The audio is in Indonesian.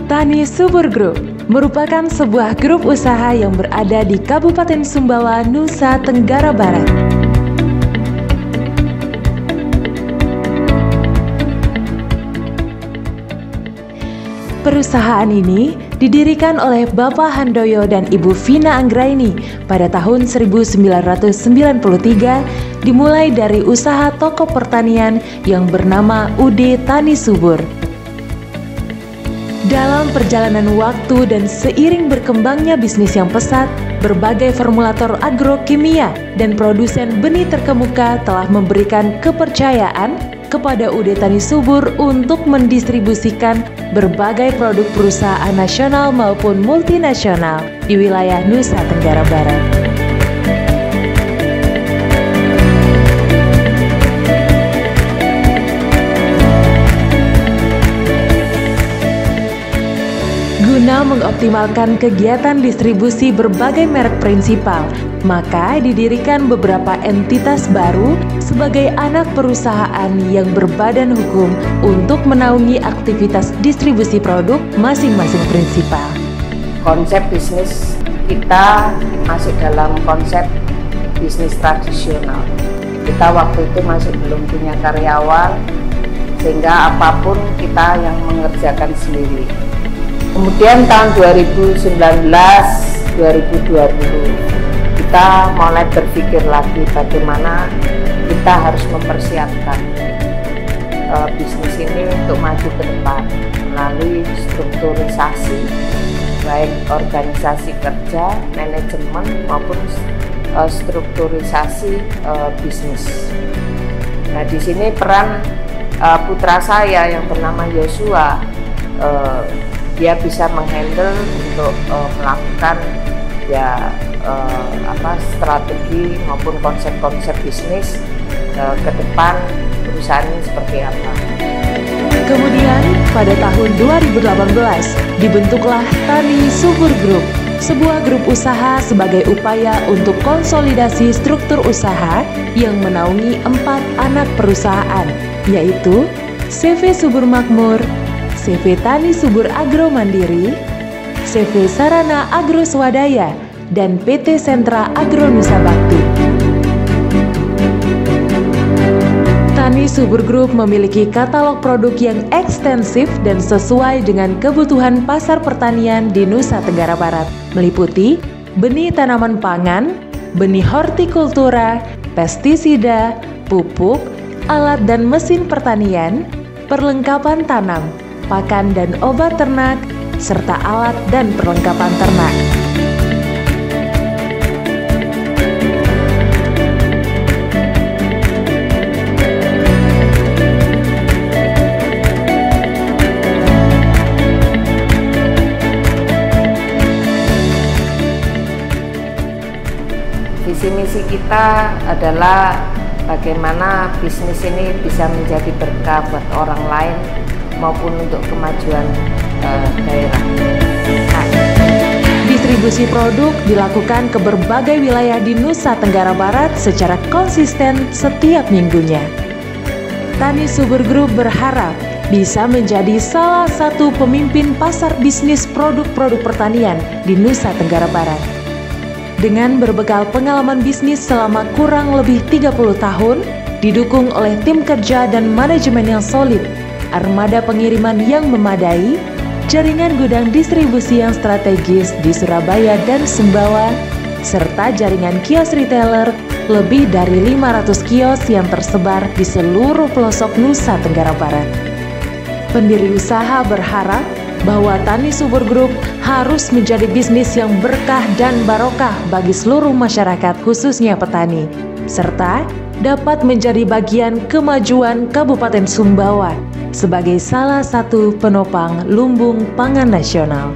Tani Subur Group merupakan sebuah grup usaha yang berada di Kabupaten Sumbawa, Nusa Tenggara Barat. Perusahaan ini didirikan oleh Bapak Handoyo dan Ibu Vina Anggraini pada tahun 1993, dimulai dari usaha toko pertanian yang bernama UD Tani Subur. Dalam perjalanan waktu dan seiring berkembangnya bisnis yang pesat, berbagai formulator agrokimia dan produsen benih terkemuka telah memberikan kepercayaan kepada UD Tani Subur untuk mendistribusikan berbagai produk perusahaan nasional maupun multinasional di wilayah Nusa Tenggara Barat. Guna mengoptimalkan kegiatan distribusi berbagai merek prinsipal, maka didirikan beberapa entitas baru sebagai anak perusahaan yang berbadan hukum untuk menaungi aktivitas distribusi produk masing-masing prinsipal. Konsep bisnis kita masih dalam konsep bisnis tradisional. Kita waktu itu masih belum punya karyawan, sehingga apapun kita yang mengerjakan sendiri. Kemudian tahun 2019-2020 kita mulai berpikir lagi bagaimana kita harus mempersiapkan bisnis ini untuk maju ke depan melalui strukturisasi baik organisasi kerja, manajemen maupun strukturisasi bisnis. Nah, di sini peran putra saya yang bernama Yosua, dia bisa menghandle untuk melakukan strategi maupun konsep-konsep bisnis ke depan perusahaan ini seperti apa. Kemudian pada tahun 2018 dibentuklah Tani Subur Group, sebuah grup usaha sebagai upaya untuk konsolidasi struktur usaha yang menaungi 4 anak perusahaan, yaitu CV Subur Makmur, CV Tani Subur Agro Mandiri, CV Sarana Agro Swadaya, dan PT Sentra Agro Nusa Bakti. Tani Subur Group memiliki katalog produk yang ekstensif dan sesuai dengan kebutuhan pasar pertanian di Nusa Tenggara Barat, meliputi benih tanaman pangan, benih hortikultura, pestisida, pupuk, alat dan mesin pertanian, perlengkapan tanam, pakan dan obat ternak, serta alat dan perlengkapan ternak. Visi misi kita adalah bagaimana bisnis ini bisa menjadi berkah buat orang lain maupun untuk kemajuan daerah. Distribusi produk dilakukan ke berbagai wilayah di Nusa Tenggara Barat secara konsisten setiap minggunya. Tani Subur Group berharap bisa menjadi salah satu pemimpin pasar bisnis produk-produk pertanian di Nusa Tenggara Barat. Dengan berbekal pengalaman bisnis selama kurang lebih 30 tahun, didukung oleh tim kerja dan manajemen yang solid, armada pengiriman yang memadai, jaringan gudang distribusi yang strategis di Surabaya dan Sumbawa, serta jaringan kios retailer lebih dari 500 kios yang tersebar di seluruh pelosok Nusa Tenggara Barat. Pendiri usaha berharap bahwa Tani Subur Group harus menjadi bisnis yang berkah dan barokah bagi seluruh masyarakat khususnya petani, serta dapat menjadi bagian kemajuan Kabupaten Sumbawa sebagai salah satu penopang lumbung pangan nasional.